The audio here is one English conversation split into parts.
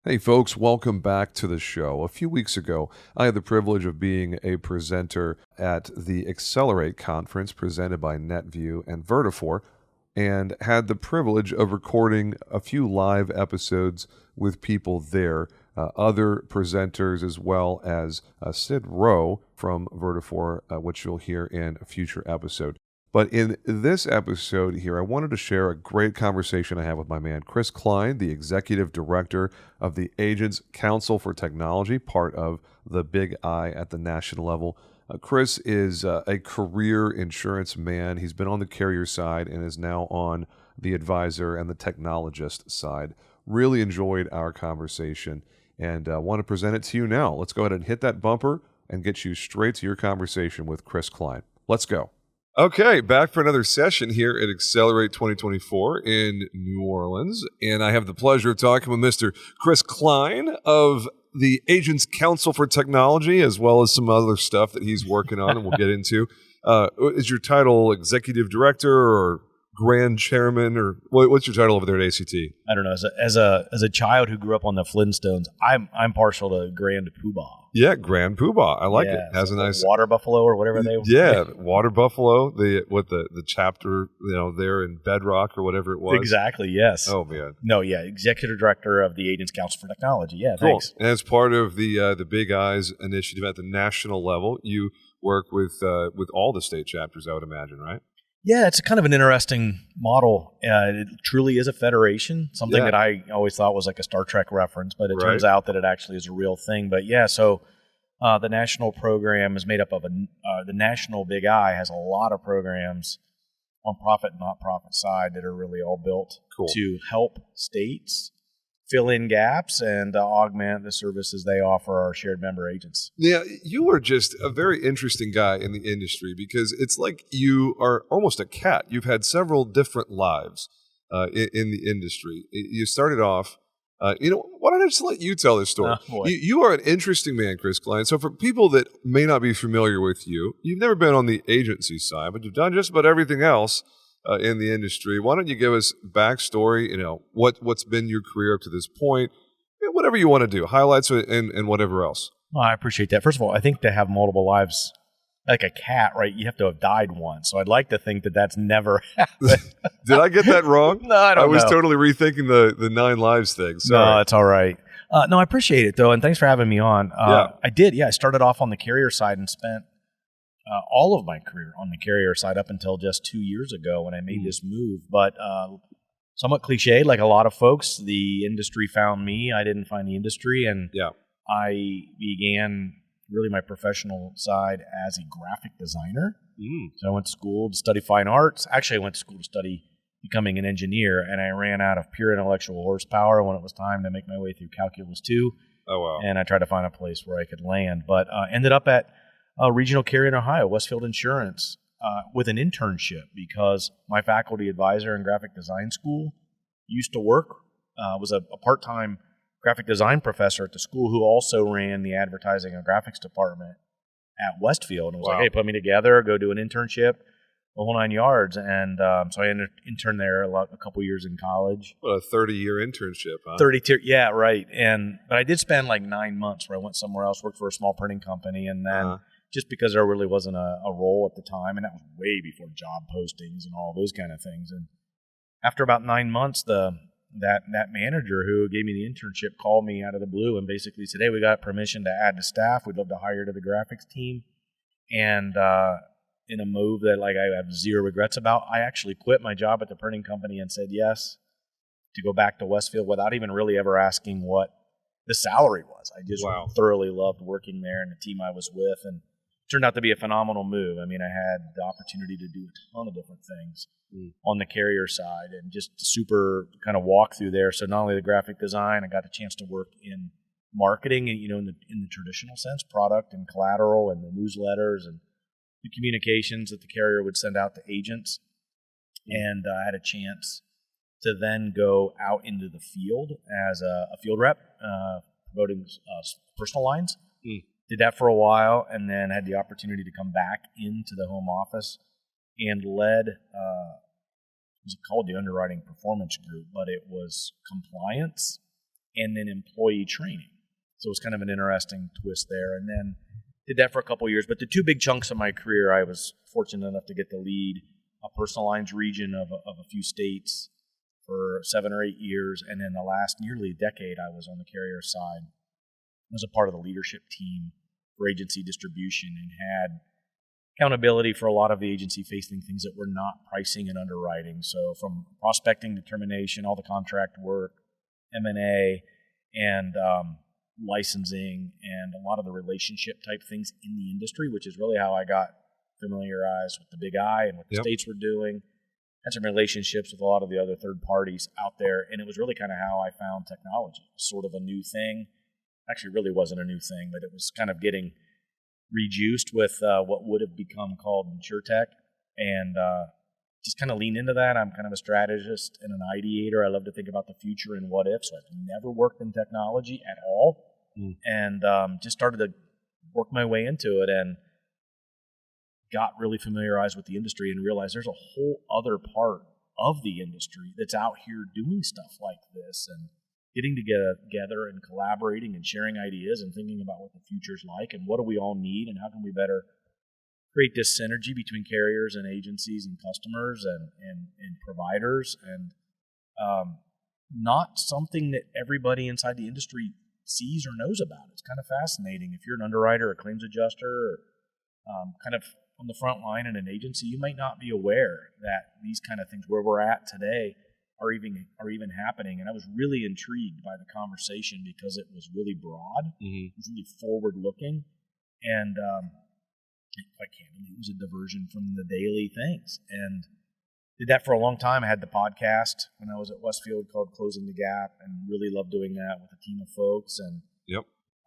Hey folks, welcome back to the show. A few weeks ago, I had the privilege of being a presenter at the Accelerate conference presented by NetView and Vertifor, and had the privilege of recording a few live episodes with people there, other presenters, as well as Sid Rowe from Vertifor, which you'll hear in a future episode. But in this episode here, I wanted to share a great conversation I had with my man, Chris Cline, the executive director of the Agents Council for Technology, part of the Big I at the national level. Chris is a career insurance man. He's been on the carrier side and is now on the advisor and the technologist side. Really enjoyed our conversation and want to present it to you now. Let's go ahead and hit that bumper and get you straight to your conversation with Chris Cline. Let's go. Okay, back for another session here at Accelerate 2024 in New Orleans. And I have the pleasure of talking with Mr. Chris Cline of the Agents Council for Technology, as well as some other stuff that he's working on and we'll get into. Is your title executive director or grand chairman, or what's your title over there at ACT? I don't know. As a child who grew up on the Flintstones, I'm partial to Grand Poobah. Yeah, Grand Poobah. I like it. Has a nice water buffalo or whatever they were. Yeah, water buffalo. The chapter there in Bedrock or whatever it was. Exactly. Yes. Oh man. No. Yeah. Executive director of the Agents Council for Technology. Yeah. Cool. Thanks. And as part of the Big Eyes initiative at the national level, you work with all the state chapters, I would imagine, right? Yeah, it's kind of an interesting model. It truly is a federation, something that I always thought was like a Star Trek reference, but it turns out that it actually is a real thing. But yeah, so the national program is made up of the national Big I has a lot of programs on profit and not-profit side that are really all built to help states fill in gaps and augment the services they offer our shared member agents. Yeah, you are just a very interesting guy in the industry because it's like you are almost a cat. You've had several different lives in the industry. You started off, why don't I just let you tell this story? You are an interesting man, Chris Cline. So for people that may not be familiar with you, you've never been on the agency side, but you've done just about everything else in the industry. Why don't you give us backstory, what's been your career up to this point, whatever you want to do, highlights and whatever else. Well, I appreciate that. First of all, I think to have multiple lives, like a cat, right, you have to have died once. So I'd like to think that that's never happened. Did I get that wrong? No, I don't know. I was totally rethinking the 9 lives thing. Sorry. No, it's all right. No, I appreciate it, though, and thanks for having me on. I did, I started off on the carrier side and spent all of my career on the carrier side up until just 2 years ago when I made this move. But somewhat cliche, like a lot of folks, the industry found me. I didn't find the industry, and I began really my professional side as a graphic designer. So I went to school to study fine arts. Actually, I went to school to study becoming an engineer, and I ran out of pure intellectual horsepower when it was time to make my way through Calculus 2. Oh, wow. And I tried to find a place where I could land, but ended up at a regional carrier in Ohio, Westfield Insurance, with an internship because my faculty advisor in graphic design school used to work, was a part-time graphic design professor at the school who also ran the advertising and graphics department at Westfield. And was like, hey, put me together, go do an internship, the whole 9 yards. And so I interned there a couple years in college. What, a 30-year internship, huh? 32, yeah, right. But I did spend like 9 months where I went somewhere else, worked for a small printing company, and then just because there really wasn't a role at the time, and that was way before job postings and all those kind of things. And after about 9 months, that manager who gave me the internship called me out of the blue and basically said, hey, we got permission to add to staff. We'd love to hire to the graphics team. And in a move that I have zero regrets about, I actually quit my job at the printing company and said yes to go back to Westfield without even really ever asking what the salary was. I just thoroughly loved working there and the team I was with, and turned out to be a phenomenal move. I mean, I had the opportunity to do a ton of different things on the carrier side and just super kind of walk through there. So not only the graphic design, I got the chance to work in marketing and, in the traditional sense, product and collateral and the newsletters and the communications that the carrier would send out to agents. And I had a chance to then go out into the field as a field rep, promoting personal lines. Did that for a while, and then had the opportunity to come back into the home office and led, it was called the Underwriting Performance Group, but it was compliance and then employee training. So it was kind of an interesting twist there. And then did that for a couple of years. But the two big chunks of my career, I was fortunate enough to get to lead a personal lines region of a few states for 7 or 8 years. And then the last nearly a decade, I was on the carrier side. I was a part of the leadership team for agency distribution and had accountability for a lot of the agency-facing things that were not pricing and underwriting. So from prospecting, determination, all the contract work, M&A, and licensing, and a lot of the relationship type things in the industry, which is really how I got familiarized with the Big I and what the states were doing. Had some relationships with a lot of the other third parties out there, and it was really kind of how I found technology. It was sort of a new thing. Actually, really wasn't a new thing, but it was kind of getting rejuiced with what would have become called InsurTech, and just kind of lean into that. I'm kind of a strategist and an ideator. I love to think about the future and what if, so I've never worked in technology at all, and just started to work my way into it and got really familiarized with the industry and realized there's a whole other part of the industry that's out here doing stuff like this and getting together and collaborating and sharing ideas and thinking about what the future's like and what do we all need and how can we better create this synergy between carriers and agencies and customers and providers, and not something that everybody inside the industry sees or knows about. It's kind of fascinating. If you're an underwriter, a claims adjuster, or kind of on the front line in an agency, you might not be aware that these kind of things where we're at today are even happening. And I was really intrigued by the conversation because it was really broad, it was really forward-looking, and quite candidly, it was a diversion from the daily things. And did that for a long time. I had the podcast when I was at Westfield called Closing the Gap, and really loved doing that with a team of folks. And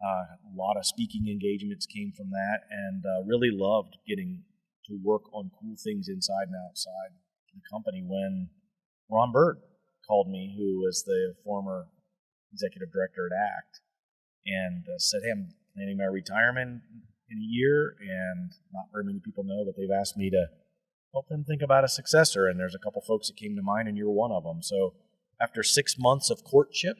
a lot of speaking engagements came from that, and really loved getting to work on cool things inside and outside the company when Ron Bird called me, who was the former executive director at ACT, and said, hey, I'm planning my retirement in a year, and not very many people know, but they've asked me to help them think about a successor, and there's a couple folks that came to mind, and you're one of them. So after 6 months of courtship,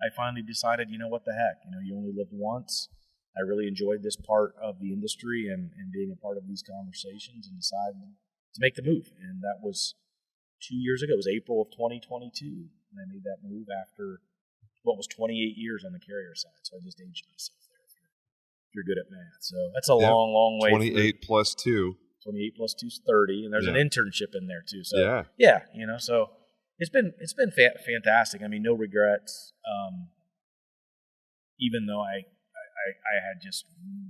I finally decided, what the heck, you only live once. I really enjoyed this part of the industry and being a part of these conversations, and decided to make the move. And that was 2 years ago. It was April of 2022, and I made that move after what was 28 years on the carrier side. So I just aged myself there, if you're good at math. So that's a long, long way. 28 plus 2. 28 plus 2 is 30, and there's an internship in there too. So so it's been fantastic. I mean, no regrets. Even though I had just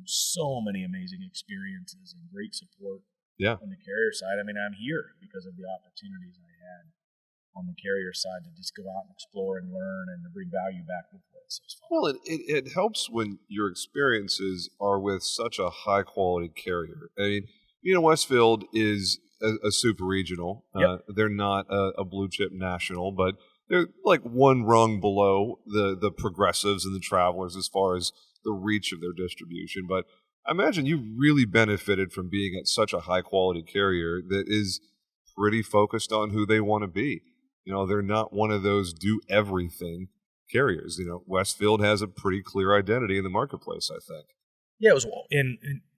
so many amazing experiences and great support on the carrier side. I mean, I'm here because of the opportunities I had on the carrier side to just go out and explore and learn and to bring value back with it. So it's fun. Well, it helps when your experiences are with such a high quality carrier. I mean, Westfield is a super regional. They're not a blue chip national, but they're like one rung below the Progressives and the Travelers as far as the reach of their distribution. But I imagine you really benefited from being at such a high quality carrier that is pretty focused on who they want to be. They're not one of those do everything carriers. Westfield has a pretty clear identity in the marketplace, I think. Yeah, it was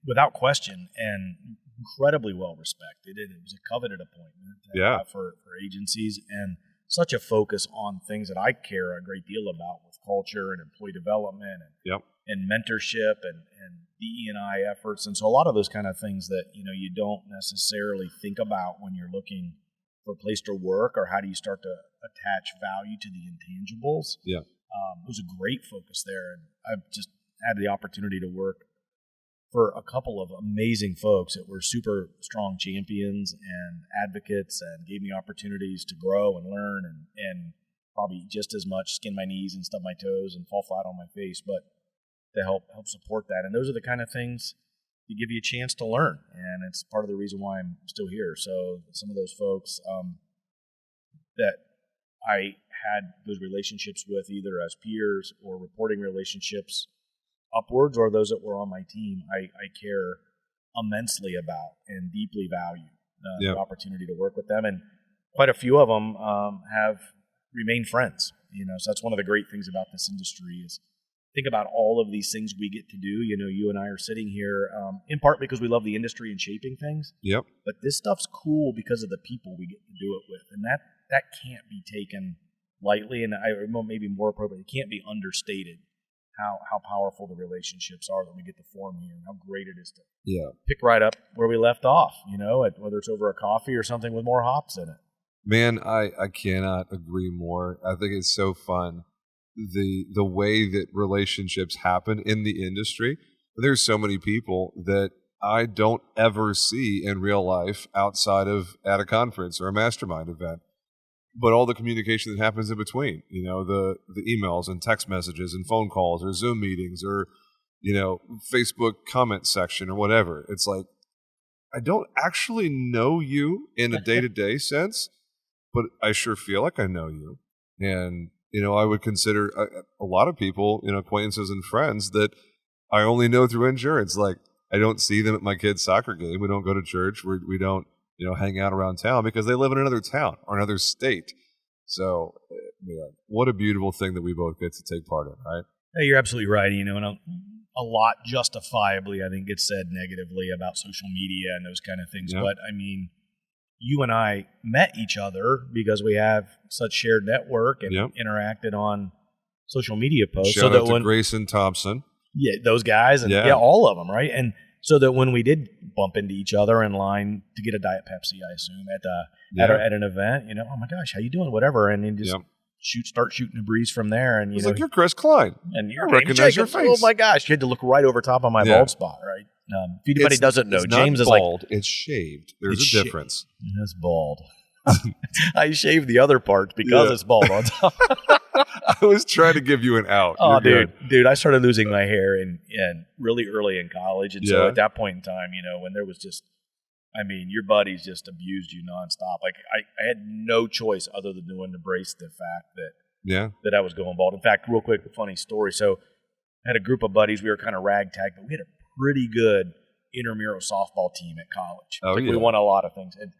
without question, and incredibly well respected. It was a coveted appointment for agencies, and such a focus on things that I care a great deal about, with culture and employee development and mentorship and DE&I efforts. And so a lot of those kind of things that you don't necessarily think about when you're looking for a place to work, or how do you start to attach value to the intangibles. It was a great focus there, and I've just had the opportunity to work for a couple of amazing folks that were super strong champions and advocates, and gave me opportunities to grow and learn and probably just as much skin my knees and stub my toes and fall flat on my face, but to help support that. And those are the kind of things that give you a chance to learn, and it's part of the reason why I'm still here. So some of those folks that I had those relationships with, either as peers or reporting relationships upwards, or those that were on my team, I care immensely about and deeply value the opportunity to work with them. And quite a few of them have remain friends. So that's one of the great things about this industry is think about all of these things we get to do. You and I are sitting here in part because we love the industry and shaping things. Yep. But this stuff's cool because of the people we get to do it with, and that can't be taken lightly. And maybe more appropriately, it can't be understated how powerful the relationships are that we get to form here, and how great it is to pick right up where we left off. Whether it's over a coffee or something with more hops in it. Man, I cannot agree more. I think it's so fun. The way that relationships happen in the industry. There's so many people that I don't ever see in real life outside of at a conference or a mastermind event. But all the communication that happens in between, the emails and text messages and phone calls or Zoom meetings or, Facebook comment section or whatever. It's like, I don't actually know you in a day-to-day sense, but I sure feel like I know you. And I would consider a lot of people, acquaintances and friends that I only know through insurance. Like, I don't see them at my kid's soccer game. We don't go to church. We don't, hang out around town because they live in another town or another state. So, what a beautiful thing that we both get to take part in, right? Hey, you're absolutely right. And a lot justifiably, I think, gets said negatively about social media and those kind of things. Yep. But, you and I met each other because we have such shared network and interacted on social media posts. Shout out to Grayson Thompson. Yeah, those guys and all of them, right? And so that when we did bump into each other in line to get a Diet Pepsi, I assume at an event, oh my gosh, how you doing? Whatever, and then just start shooting a breeze from there. And it's like, you're Chris Cline, and you recognize your face. Oh my gosh, you had to look right over top of my bald spot, right? If anybody doesn't know, James is bald, it's shaved. There's a difference. It's bald. I shaved the other parts because it's bald on top. I was trying to give you an out. Oh, dude, I started losing my hair in really early in college, and so at that point in time, when there was just, your buddies just abused you nonstop. Like I had no choice other than to embrace the fact that I was going bald. In fact, real quick, a funny story. So I had a group of buddies. We were kind of ragtag, but we had a pretty good intramural softball team at college. We won a lot of things. And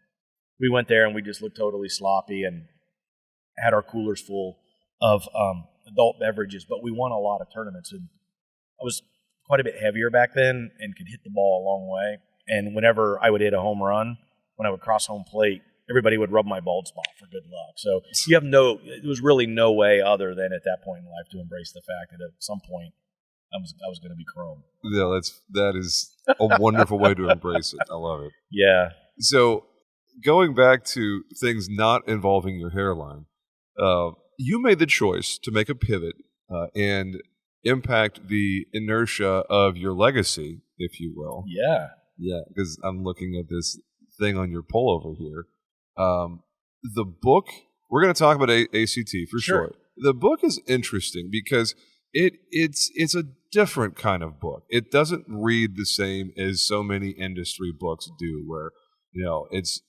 we went there and we just looked totally sloppy and had our coolers full of adult beverages, but we won a lot of tournaments. And I was quite a bit heavier back then and could hit the ball a long way. And whenever I would hit a home run, when I would cross home plate, everybody would rub my bald spot for good luck. So there was really no way other than at that point in life to embrace the fact that at some point I was going to be chrome. Yeah, that is a wonderful way to embrace it. I love it. Yeah. So going back to things not involving your hairline, you made the choice to make a pivot and impact the inertia of your legacy, if you will. Yeah. Yeah, because I'm looking at this thing on your pullover here. The book, we're going to talk about ACT for sure. The book is interesting because it's a different kind of book. It doesn't read the same as so many industry books do, where it's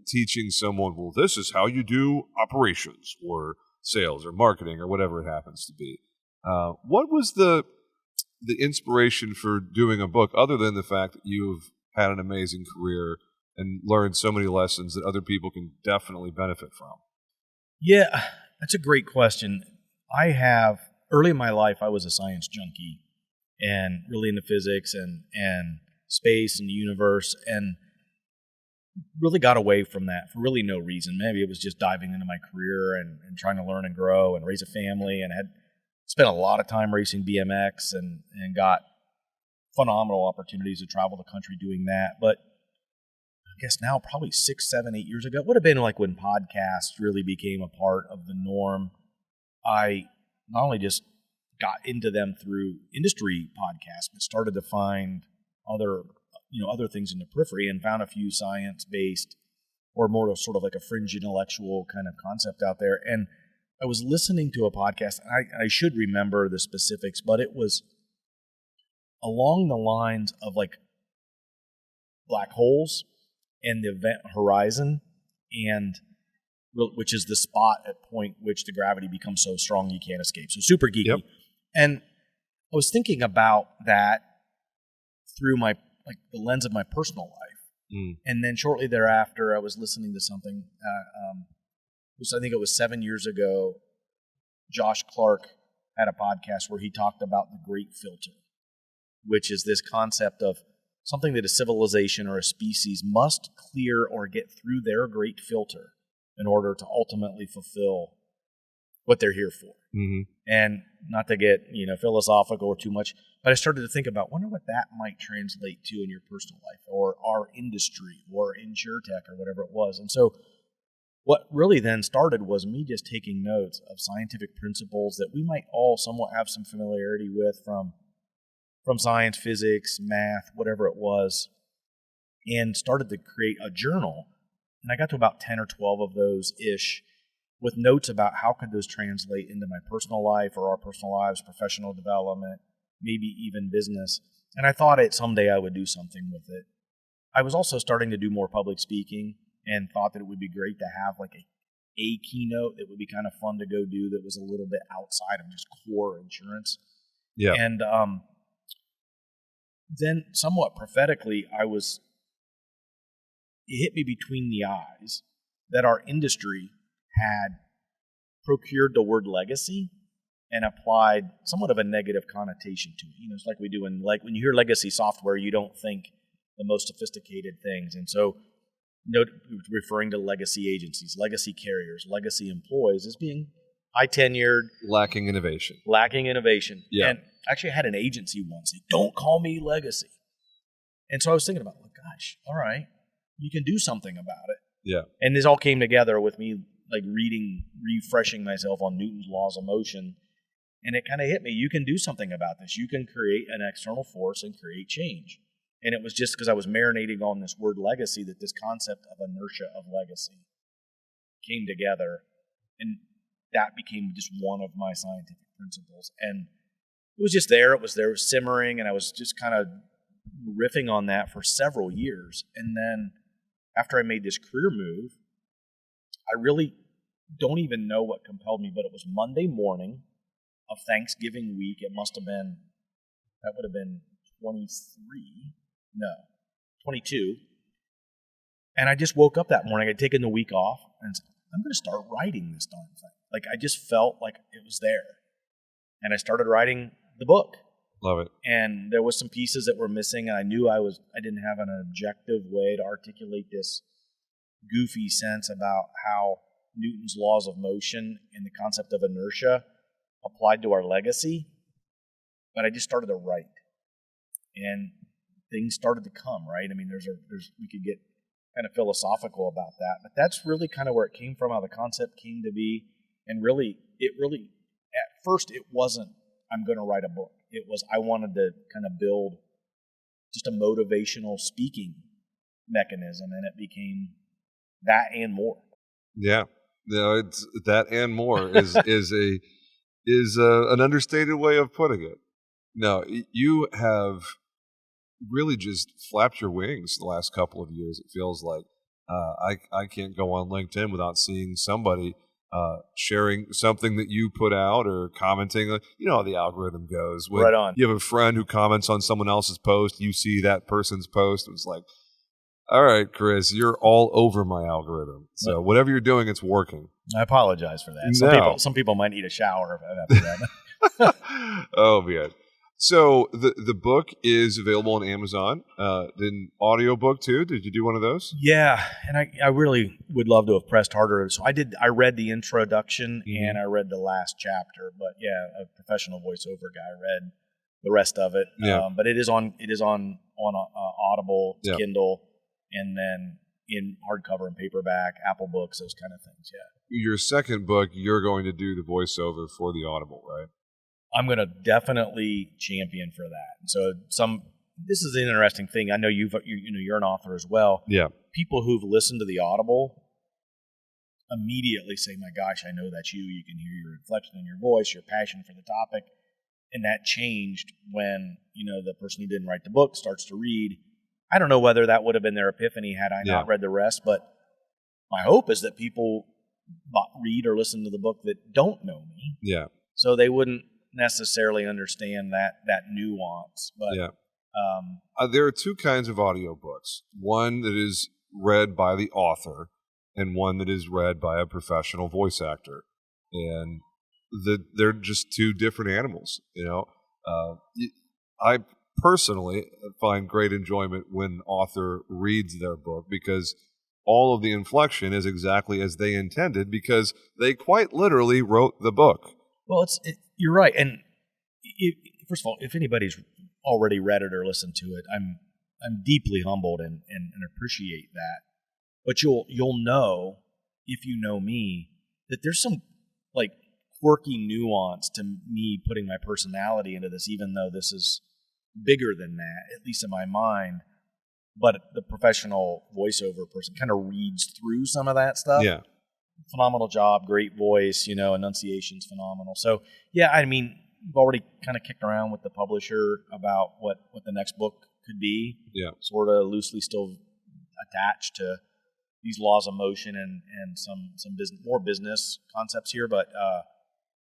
teaching someone, well, this is how you do operations or sales or marketing or whatever it happens to be. What was the inspiration for doing a book, other than the fact that you've had an amazing career and learned so many lessons that other people can definitely benefit from? Yeah, that's a great question. Early in my life, I was a science junkie and really into physics and space and the universe, and really got away from that for really no reason. Maybe it was just diving into my career and trying to learn and grow and raise a family, and had spent a lot of time racing BMX and got phenomenal opportunities to travel the country doing that. But I guess now probably 6, 7, 8 years ago, it would have been like when podcasts really became a part of the norm. I not only just got into them through industry podcasts, but started to find other things in the periphery and found a few science-based or more sort of like a fringe intellectual kind of concept out there. And I was listening to a podcast, and I should remember the specifics, but it was along the lines of like black holes and the event horizon, and which is the spot at point which the gravity becomes so strong you can't escape. So super geeky. Yep. And I was thinking about that through the lens of my personal life. And then shortly thereafter, I was listening to something I think it was 7 years ago, Josh Clark had a podcast where he talked about the great filter, which is this concept of something that a civilization or a species must clear or get through their great filter in order to ultimately fulfill what they're here for. Mm-hmm. And not to get, philosophical or too much, but I started to think about, wonder what that might translate to in your personal life or our industry or InsurTech or whatever it was. And so what really then started was me just taking notes of scientific principles that we might all somewhat have some familiarity with from science, physics, math, whatever it was, and started to create a journal. And I got to about 10 or 12 of those-ish with notes about how could those translate into my personal life or our personal lives, professional development, maybe even business. And I thought someday I would do something with it. I was also starting to do more public speaking and thought that it would be great to have like a keynote that would be kind of fun to go do that was a little bit outside of just core insurance. Yeah. And then somewhat prophetically, it hit me between the eyes that our industry had procured the word legacy and applied somewhat of a negative connotation to it. It's like we do when you hear legacy software, you don't think the most sophisticated things. And so, referring to legacy agencies, legacy carriers, legacy employees as being high tenured, lacking innovation. Yeah. And actually I had an agency once say, "Don't call me legacy." And so I was thinking about, gosh, all right, you can do something about it. Yeah. And this all came together with me like refreshing myself on Newton's laws of motion. And it kind of hit me. You can do something about this. You can create an external force and create change. And it was just because I was marinating on this word legacy that this concept of inertia of legacy came together. And that became just one of my scientific principles. And it was just there. It was there simmering. And I was just kind of riffing on that for several years. And then after I made this career move, I really don't even know what compelled me, but it was Monday morning of Thanksgiving week. It would have been 22. And I just woke up that morning. I'd taken the week off and said, I'm going to start writing this darn thing. Like I just felt like it was there. And I started writing the book. Love it. And there was some pieces that were missing, and I knew I didn't have an objective way to articulate this goofy sense about how Newton's laws of motion and the concept of inertia applied to our legacy. But I just started to write, and things started to come. Right? I mean, we could get kind of philosophical about that, but that's really kind of where it came from, how the concept came to be, and really, at first, it wasn't, I'm going to write a book. It was, I wanted to kind of build just a motivational speaking mechanism, and it became that and more. Yeah, it's that and more is an understated way of putting it. No, you have really just flapped your wings the last couple of years. It feels like I can't go on LinkedIn without seeing somebody sharing something that you put out or commenting. You know how the algorithm goes. When right on. You have a friend who comments on someone else's post, you see that person's post. It's like, all right, Chris, you're all over my algorithm. So whatever you're doing, it's working. I apologize for that. Some people might need a shower after that. Oh, man. So the book is available on Amazon. An audiobook too. Did you do one of those? Yeah, and I really would love to have pressed harder. So I read the introduction and I read the last chapter. But yeah, a professional voiceover guy read the rest of it. Yeah. But it is on Audible, Kindle, and then in hardcover and paperback, Apple Books, those kind of things. Yeah. Your second book, you're going to do the voiceover for the Audible, right? I'm going to definitely champion for that. And so this is an interesting thing. I know you're an author as well. Yeah. People who've listened to the Audible immediately say, my gosh, I know that's you. You can hear your inflection in your voice, your passion for the topic. And that changed when, the person who didn't write the book starts to read. I don't know whether that would have been their epiphany had I not read the rest, but my hope is that people read or listen to the book that don't know me. Yeah. So they wouldn't necessarily understand that nuance. But there are two kinds of audiobooks. One that is read by the author, and one that is read by a professional voice actor. And they're just two different animals, you know. I personally find great enjoyment when an author reads their book because all of the inflection is exactly as they intended because they quite literally wrote the book. Well, you're right. And first of all, if anybody's already read it or listened to it, I'm deeply humbled and appreciate that. But you'll know, if you know me, that there's some like quirky nuance to me putting my personality into this, even though this is bigger than that, at least in my mind. But the professional voiceover person kind of reads through some of that stuff. Yeah. Phenomenal job, great voice, enunciation's phenomenal. So, yeah, I mean, we've already kind of kicked around with the publisher about what the next book could be. Yeah. Sort of loosely still attached to these laws of motion and some more business concepts here. But,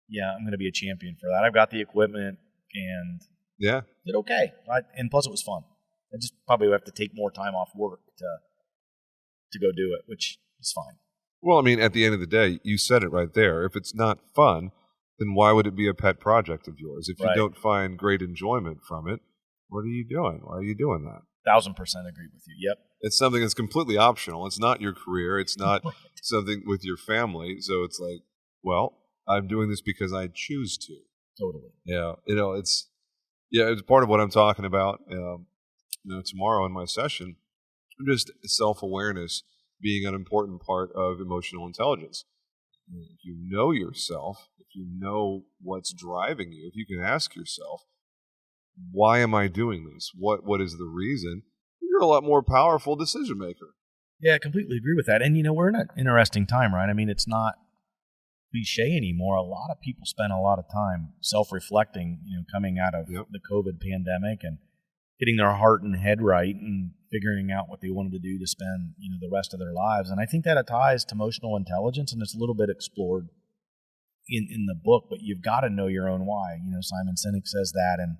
yeah, I'm going to be a champion for that. I've got the equipment and did okay. And plus it was fun. I just probably have to take more time off work to go do it, which is fine. Well, I mean, at the end of the day, you said it right there. If it's not fun, then why would it be a pet project of yours? If you don't find great enjoyment from it, what are you doing? Why are you doing that? 1,000% agree with you. Yep. It's something that's completely optional. It's not your career. It's not something with your family. So it's like, well, I'm doing this because I choose to. Totally. Yeah. It's part of what I'm talking about. Tomorrow in my session, just self-awareness being an important part of emotional intelligence. If you know yourself, if you know what's driving you, if you can ask yourself, why am I doing this? What is the reason? You're a lot more powerful decision maker. Yeah, I completely agree with that. And, we're in an interesting time, right? I mean, it's not cliche anymore. A lot of people spend a lot of time self-reflecting, coming out of the COVID pandemic and getting their heart and head right and figuring out what they wanted to do to spend, the rest of their lives. And I think that ties to emotional intelligence, and it's a little bit explored in the book, but you've got to know your own why. Simon Sinek says that. And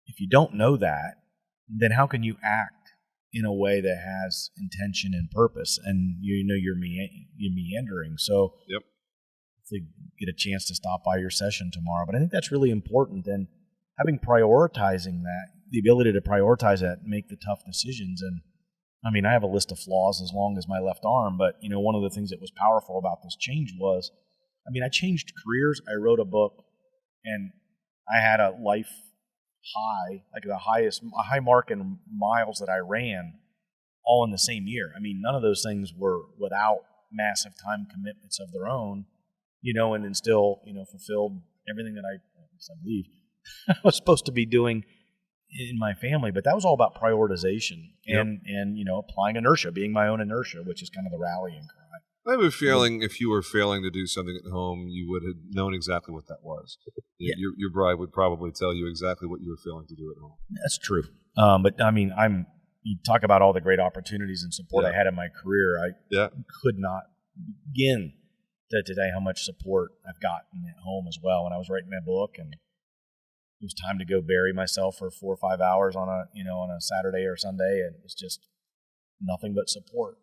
if you don't know that, then how can you act in a way that has intention and purpose? And you're meandering. So to get a chance to stop by your session tomorrow. But I think that's really important. And having prioritizing that, the ability to prioritize that, make the tough decisions. And I mean, I have a list of flaws as long as my left arm, but one of the things that was powerful about this change was, I changed careers, I wrote a book, and I had a life high, like a high mark in miles that I ran all in the same year. None of those things were without massive time commitments of their own, and then still, fulfilled everything that I believe I was supposed to be doing in my family. But that was all about prioritization and applying inertia, being my own inertia, which is kind of the rallying cry. I have a feeling if you were failing to do something at home, you would have known exactly what that was. Yeah. Your bride would probably tell you exactly what you were failing to do at home. That's true. But you talk about all the great opportunities and support I had in my career. I could not begin to tell how much support I've gotten at home as well. When I was writing my book, and it was time to go bury myself for 4 or 5 hours on a Saturday or Sunday, and it was just nothing but support.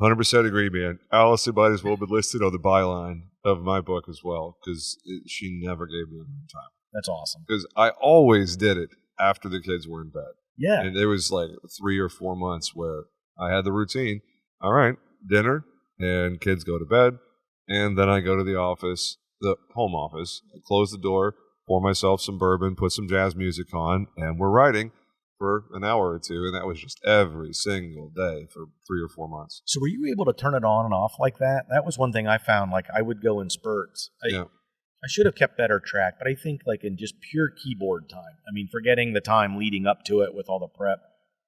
100% agree, man. Allison might as well be listed on the byline of my book as well, because she never gave me enough time. That's awesome. Because I always did it after the kids were in bed. Yeah. And there was like 3 or 4 months where I had the routine. All right, dinner, and kids go to bed, and then I go to the office, the home office, I close the door, pour myself some bourbon, put some jazz music on, and we're writing for an hour or two, and that was just every single day for 3 or 4 months. So were you able to turn it on and off like that? That was one thing I found. Like, I would go in spurts. I should have kept better track, but I think like in just pure keyboard time, forgetting the time leading up to it with all the prep,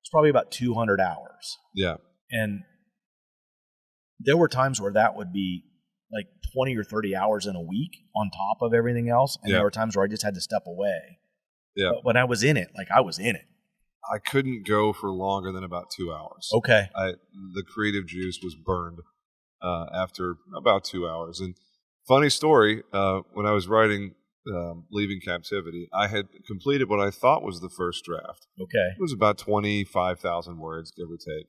it's probably about 200 hours. Yeah. And there were times where that would be like 20 or 30 hours in a week on top of everything else. And there were times where I just had to step away. Yeah. But when I was in it, I was in it. I couldn't go for longer than about 2 hours. Okay. The creative juice was burned after about 2 hours. And funny story, when I was writing Leaving Captivity, I had completed what I thought was the first draft. Okay. It was about 25,000 words, give or take.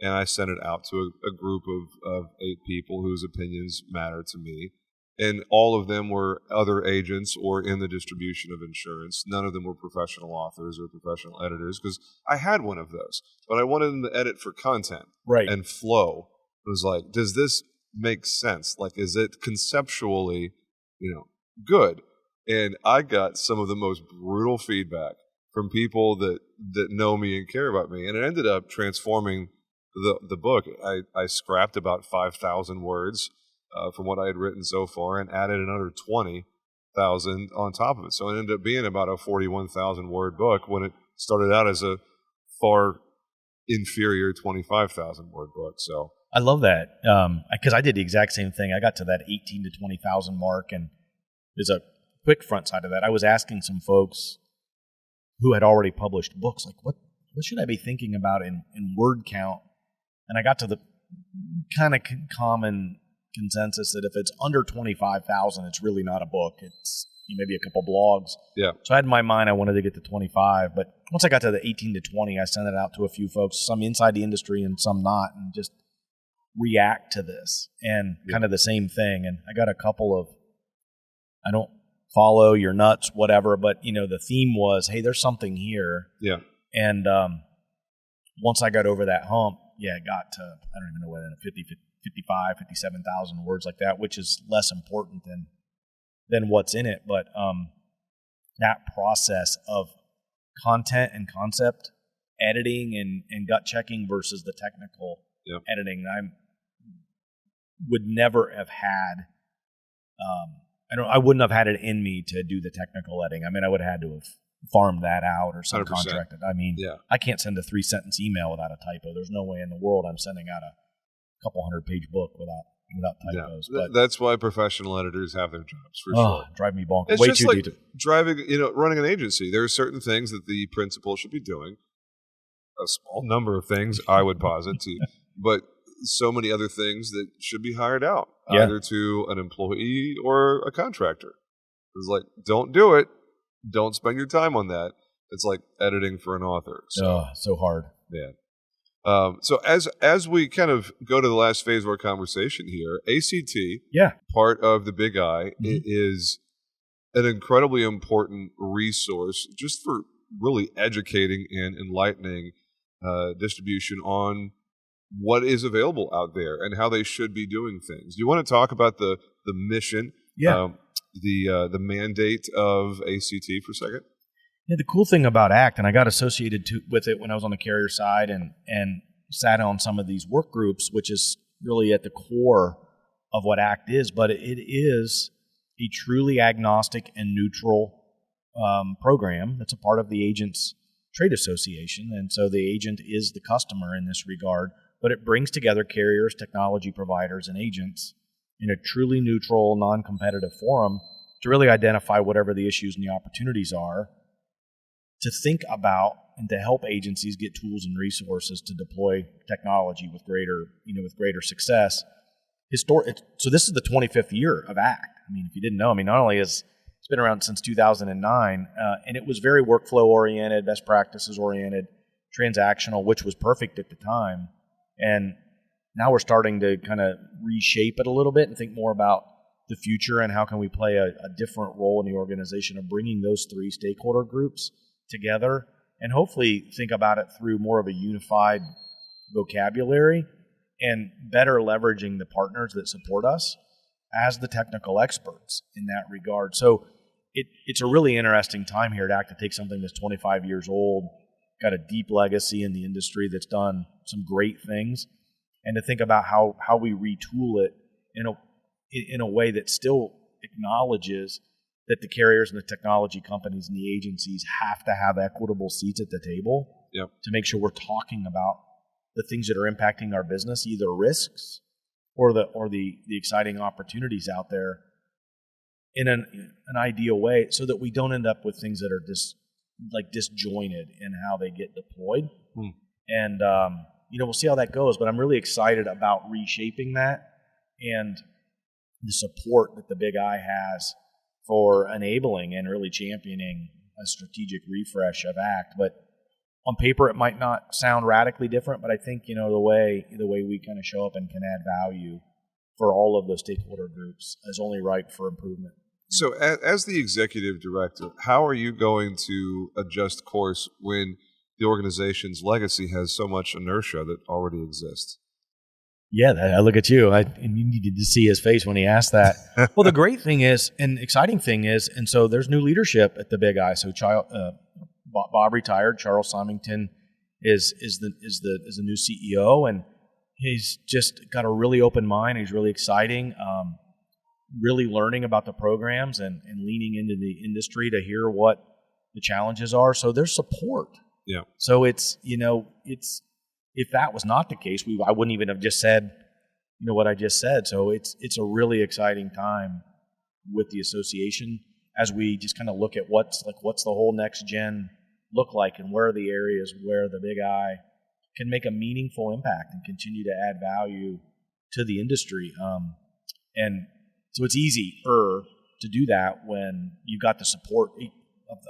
and I sent it out to a group of 8 people whose opinions matter to me. And all of them were other agents or in the distribution of insurance. None of them were professional authors or professional editors, because I had one of those. But I wanted them to edit for content and flow. It was like, does this make sense? Like, is it conceptually, good? And I got some of the most brutal feedback from people that know me and care about me. And it ended up transforming the book. I scrapped about 5,000 words from what I had written so far, and added another 20,000 on top of it. So it ended up being about a 41,000 word book when it started out as a far inferior 25,000 word book. So I love that, because I did the exact same thing. I got to that 18 to 20,000 mark, and there's a quick front side of that. I was asking some folks who had already published books, like, what should I be thinking about in word count? And I got to the kind of common consensus that if it's under 25,000, it's really not a book. It's maybe a couple blogs. Yeah. So I had in my mind I wanted to get to 25, but once I got to the 18 to 20, I sent it out to a few folks, some inside the industry and some not, and just react to this and kind of the same thing. And I got a couple of, I don't follow, you're nuts, whatever, but the theme was, hey, there's something here. Yeah. And once I got over that hump, it got to, I don't even know whether 55, 57,000 words like that, which is less important than what's in it. But that process of content and concept editing and gut checking versus the technical editing, I would never have had. I wouldn't have had it in me to do the technical editing. I mean, I would have had to have farmed that out or 100%. subcontracted. I mean, I can't send a 3-sentence email without a typo. There's no way in the world I'm sending out a couple 100-page book without typos. Yeah. But that's why professional editors have their jobs, for sure. Drive me bonkers. It's Way just too like detailed. driving, running an agency. There are certain things that the principal should be doing. A small number of things, I would posit, but so many other things that should be hired out, either to an employee or a contractor. It's like, don't do it. Don't spend your time on that. It's like editing for an author. So hard. Yeah. So as we kind of go to the last phase of our conversation here, ACT, part of the Big I, is an incredibly important resource just for really educating and enlightening distribution on what is available out there and how they should be doing things. Do you want to talk about the mission, the mandate of ACT for a second? Yeah, the cool thing about ACT, and I got associated with it when I was on the carrier side and sat on some of these work groups, which is really at the core of what ACT is, but it is a truly agnostic and neutral program that's a part of the agent's trade association, and so the agent is the customer in this regard, but it brings together carriers, technology providers, and agents in a truly neutral, non-competitive forum to really identify whatever the issues and the opportunities are, to think about and to help agencies get tools and resources to deploy technology with greater success. So this is the 25th year of ACT. I mean, if you didn't know, not only is it's been around since 2009, and it was very workflow oriented, best practices oriented, transactional, which was perfect at the time. And now we're starting to kind of reshape it a little bit and think more about the future and how can we play a different role in the organization of bringing those three stakeholder groups together, and hopefully think about it through more of a unified vocabulary and better leveraging the partners that support us as the technical experts in that regard. So it's a really interesting time here at ACT to take something that's 25 years old, got a deep legacy in the industry that's done some great things, and to think about how we retool it in a way that still acknowledges that the carriers and the technology companies and the agencies have to have equitable seats at the table to make sure we're talking about the things that are impacting our business, either risks or the exciting opportunities out there in an ideal way, so that we don't end up with things that are disjointed in how they get deployed. And we'll see how that goes, but I'm really excited about reshaping that and the support that the Big I has for enabling and really championing a strategic refresh of ACT. But on paper it might not sound radically different, but I think, the way we kind of show up and can add value for all of those stakeholder groups is only ripe for improvement. So as the executive director, how are you going to adjust course when the organization's legacy has so much inertia that already exists? Yeah, I look at you. And you needed to see his face when he asked that. Well, the great thing is, and exciting thing is, and so there's new leadership at the Big I. So Bob retired. Charles Symington is the new CEO, and he's just got a really open mind. He's really exciting. Really learning about the programs and leaning into the industry to hear what the challenges are. So there's support. Yeah. So it's if that was not the case, I wouldn't even have just said, what I just said. So it's a really exciting time with the association as we just kind of look at what's the whole next gen look like, and where are the areas where the Big I can make a meaningful impact and continue to add value to the industry. And so it's easier to do that when you've got the support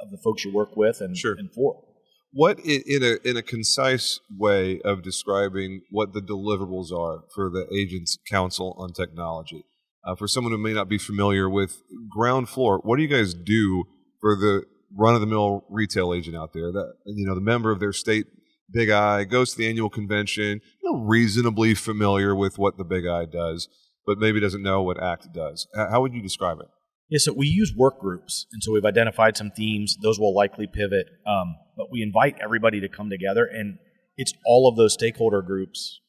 of the folks you work with and for. What, in a concise way of describing what the deliverables are for the Agents Council on Technology, for someone who may not be familiar with ground floor, what do you guys do for the run-of-the-mill retail agent out there that, the member of their state Big I goes to the annual convention, reasonably familiar with what the Big I does, but maybe doesn't know what ACT does? How would you describe it? Yeah, so we use work groups, and so we've identified some themes. Those will likely pivot, but we invite everybody to come together, and it's all of those stakeholder groups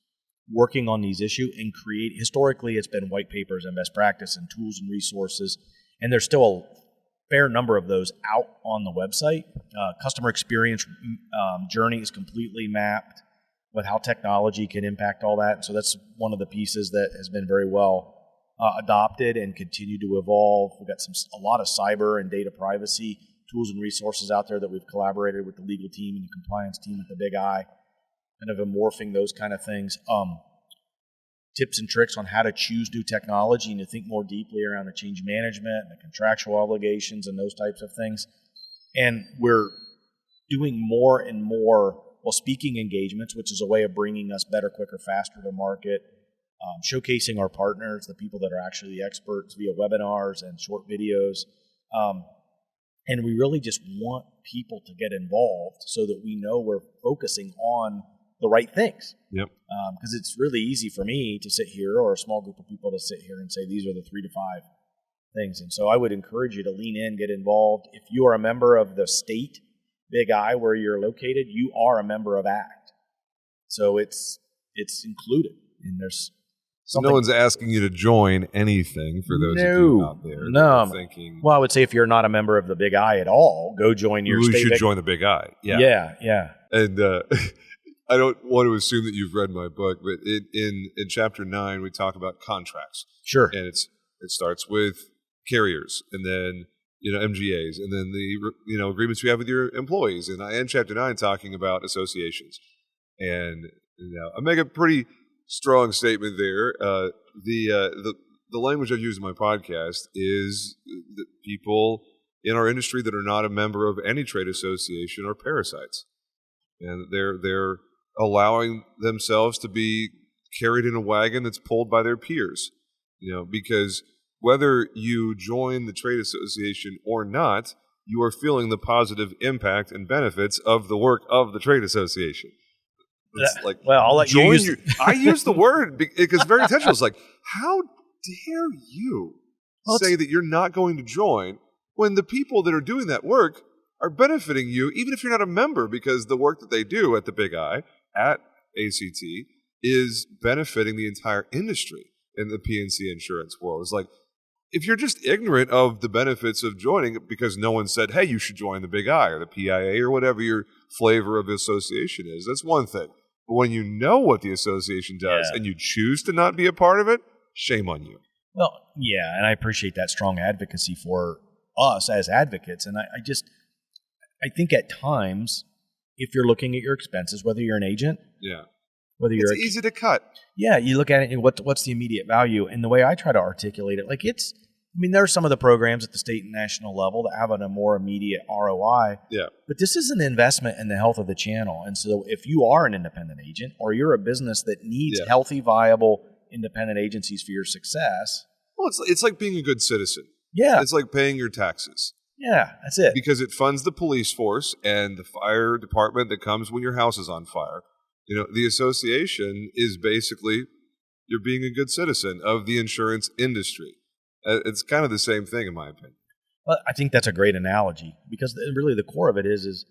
working on these issues and create. Historically, it's been white papers and best practice and tools and resources, and there's still a fair number of those out on the website. Customer experience journey is completely mapped with how technology can impact all that. And so that's one of the pieces that has been very well adopted and continue to evolve. We've got a lot of cyber and data privacy tools and resources out there that we've collaborated with the legal team and the compliance team at the Big I, kind of morphing those kind of things. Tips and tricks on how to choose new technology and to think more deeply around the change management and the contractual obligations and those types of things. And we're doing more and more speaking engagements, which is a way of bringing us better, quicker, faster to market, showcasing our partners, the people that are actually the experts, via webinars and short videos. And we really just want people to get involved so that we know we're focusing on the right things. Yep. Because it's really easy for me to sit here, or a small group of people to sit here and say, these are the 3 to 5 things. And so I would encourage you to lean in, get involved. If you are a member of the state Big I where you're located, you are a member of ACT. So it's included. And there's so no one's asking you to join anything for those of you out there. No. Thinking, well, I would say if you're not a member of the Big I at all, go join your state. You should join the Big I. Yeah. Yeah. And I don't want to assume that you've read my book, but in Chapter 9, we talk about contracts. Sure. And it starts with carriers, and then MGAs, and then the agreements you have with your employees. And I end Chapter 9 talking about associations. And I make a pretty strong statement there. The language I've used in my podcast is that people in our industry that are not a member of any trade association are parasites, and they're allowing themselves to be carried in a wagon that's pulled by their peers. Because whether you join the trade association or not, you are feeling the positive impact and benefits of the work of the trade association. It's like, well, I'll let you use I use the word because it's very intentional. It's like, how dare you say that you're not going to join when the people that are doing that work are benefiting you, even if you're not a member, because the work that they do at the Big I, at ACT, is benefiting the entire industry in the P&C insurance world. It's like, if you're just ignorant of the benefits of joining because no one said, hey, you should join the Big I or the PIA or whatever your flavor of the association is, that's one thing. But when you know what the association does and you choose to not be a part of it, shame on you. Well, yeah, and I appreciate that strong advocacy for us as advocates. And I think at times, if you're looking at your expenses, whether you're an agent, whether you're it's easy to cut. Yeah, you look at it and what's the immediate value, and the way I try to articulate it, like it's I mean, there are some of the programs at the state and national level that have a more immediate ROI. Yeah. But this is an investment in the health of the channel. And so if you are an independent agent or you're a business that needs healthy, viable independent agencies for your success. Well, it's like being a good citizen. Yeah. It's like paying your taxes. Yeah, that's it. Because it funds the police force and the fire department that comes when your house is on fire. The association is basically you're being a good citizen of the insurance industry. It's kind of the same thing, in my opinion. Well, I think that's a great analogy because really the core of it is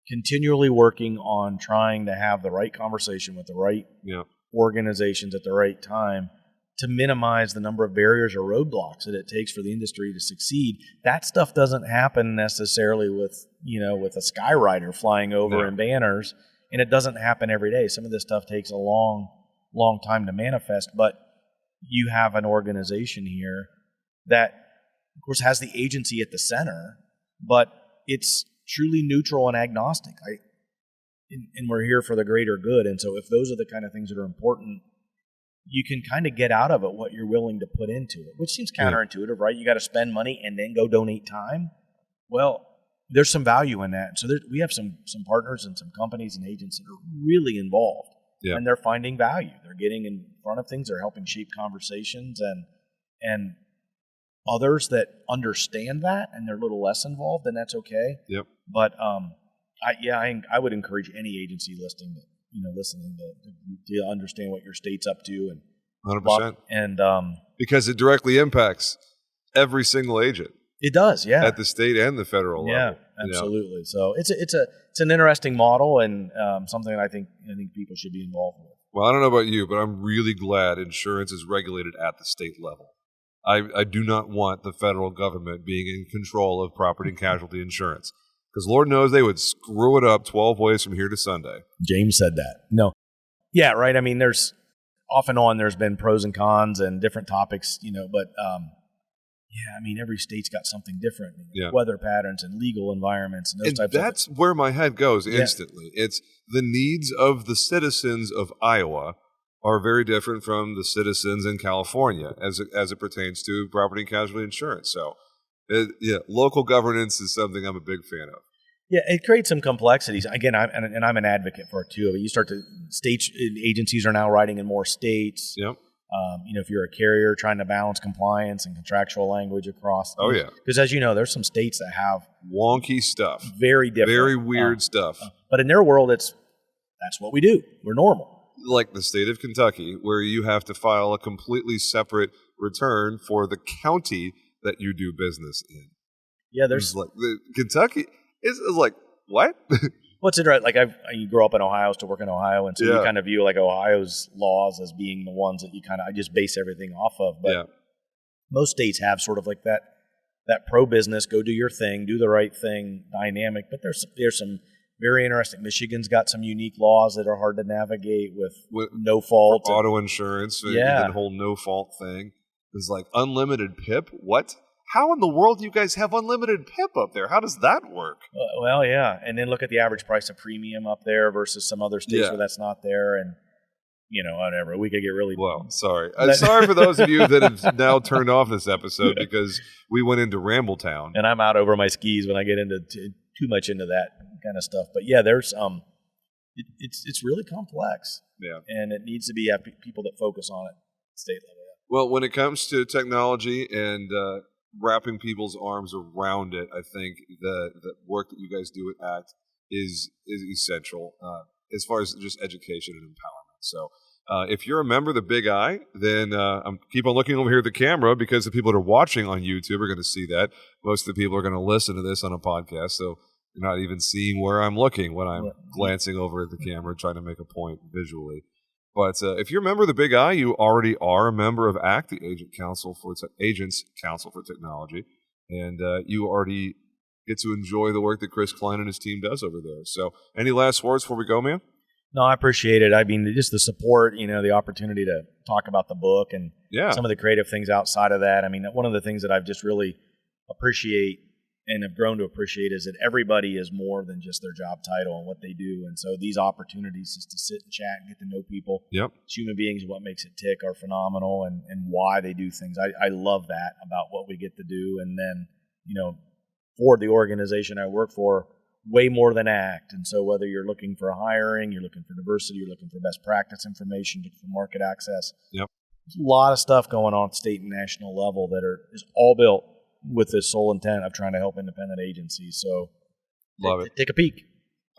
continually working on trying to have the right conversation with the right organizations at the right time to minimize the number of barriers or roadblocks that it takes for the industry to succeed. That stuff doesn't happen necessarily with a skyrider flying over and banners, and it doesn't happen every day. Some of this stuff takes a long time to manifest, but you have an organization here that, of course, has the agency at the center, but it's truly neutral and agnostic. And we're here for the greater good. And so if those are the kind of things that are important, you can kind of get out of it what you're willing to put into it, which seems counterintuitive, right? You got to spend money and then go donate time. Well, there's some value in that. So we have some partners and some companies and agents that are really involved, and they're finding value. They're getting in front of things. They're helping shape conversations, and others that understand that and they're a little less involved, then that's okay. Yep. But I would encourage any agency listening to understand what your state's up to, and 100%. And because it directly impacts every single agent. It does, yeah, at the state and the federal level. Yeah, absolutely. So it's an interesting model and something that I think people should be involved with. Well, I don't know about you, but I'm really glad insurance is regulated at the state level. I do not want the federal government being in control of property and casualty insurance, because Lord knows they would screw it up 12 ways from here to Sunday. James said that. No. Yeah, right. I mean, there's off and on, there's been pros and cons and different topics, but every state's got something different. Weather patterns and legal environments and those types of things. That's where my head goes instantly. It's the needs of the citizens of Iowa are very different from the citizens in California as it pertains to property and casualty insurance. So, local governance is something I'm a big fan of. Yeah, it creates some complexities. Again, I'm an advocate for it too. But you start to states agencies are now writing in more states. Yep. If you're a carrier trying to balance compliance and contractual language across. Oh yeah. Because as you know, there's some states that have wonky stuff, very different, very weird stuff. But in their world, that's what we do. We're normal. Like the state of Kentucky, where you have to file a completely separate return for the county that you do business in. Yeah, there's Kentucky is like what? What's it right? Like I grew up in Ohio, to work in Ohio, and so you kind of view like Ohio's laws as being the ones that I just base everything off of. But most states have sort of like that pro business, go do your thing, do the right thing dynamic. But there's some very interesting. Michigan's got some unique laws that are hard to navigate with no fault. Auto insurance, the whole no fault thing. It's like unlimited PIP. What? How in the world do you guys have unlimited PIP up there? How does that work? Well, yeah. And then look at the average price of premium up there versus some other states where that's not there. And, whatever. We could get really... Well, sorry. Sorry for those of you that have now turned off this episode because we went into Rambletown. And I'm out over my skis when I get into too much into that kind of stuff. But yeah, there's... It's really complex. Yeah. And it needs to have people that focus on it at state level. Well, when it comes to technology and... wrapping people's arms around it, I think the work that you guys do at ACT is essential as far as just education and empowerment. So if you're a member of the Big I, then keep on looking over here at the camera, because the people that are watching on YouTube are going to see that. Most of the people are going to listen to this on a podcast, so you're not even seeing where I'm looking when I'm glancing over at the camera trying to make a point visually. But if you're a member of the Big I, you already are a member of ACT, the Agents Council for Technology, and you already get to enjoy the work that Chris Cline and his team does over there. So any last words before we go, man? No, I appreciate it. I mean, just the support, the opportunity to talk about the book and some of the creative things outside of that. I mean, one of the things that I've just really appreciate and have grown to appreciate is that everybody is more than just their job title and what they do. And so these opportunities just to sit and chat and get to know people, human beings, what makes it tick, are phenomenal, and why they do things. I love that about what we get to do. And then, for the organization I work for, way more than ACT. And so whether you're looking for hiring, you're looking for diversity, you're looking for best practice information, looking for market access. Yep. There's a lot of stuff going on at state and national level that is all built with this sole intent of trying to help independent agencies. So love it. Take a peek.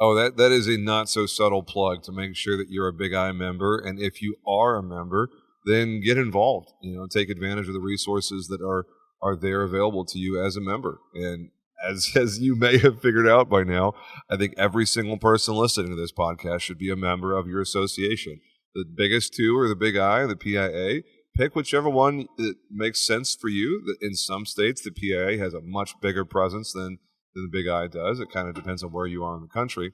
Oh, that is a not so subtle plug to make sure that you're a Big I member. And if you are a member, then get involved. Take advantage of the resources that are there available to you as a member. And as you may have figured out by now, I think every single person listening to this podcast should be a member of your association. The biggest two are the Big I, the PIA. Pick whichever one that makes sense for you. In some states, the PIA has a much bigger presence than the Big I does. It kind of depends on where you are in the country.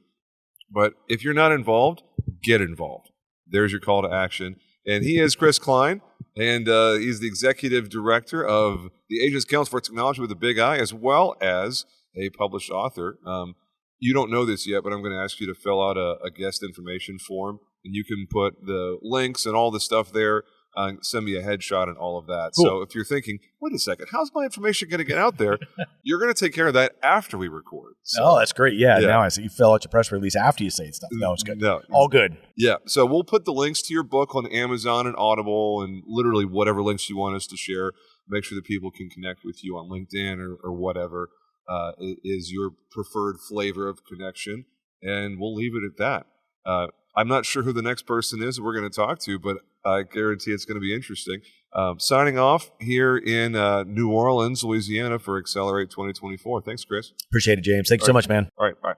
But if you're not involved, get involved. There's your call to action. And he is Chris Cline, and he's the executive director of the Agents Council for Technology with the Big I, as well as a published author. You don't know this yet, but I'm going to ask you to fill out a guest information form, and you can put the links and all the stuff there. Send me a headshot and all of that. Cool. So if you're thinking, wait a second, how's my information going to get out there? You're going to take care of that after we record. So, that's great. Yeah, now I see you fill out your press release after you say stuff. No, it's good. No, all good. Yeah. So we'll put the links to your book on Amazon and Audible and literally whatever links you want us to share. Make sure that people can connect with you on LinkedIn or whatever is your preferred flavor of connection. And we'll leave it at that. I'm not sure who the next person is we're going to talk to, but I guarantee it's going to be interesting. Signing off here in New Orleans, Louisiana for Accelerate 2024. Thanks, Chris. Appreciate it, James. Thanks so much, man. All right, bye.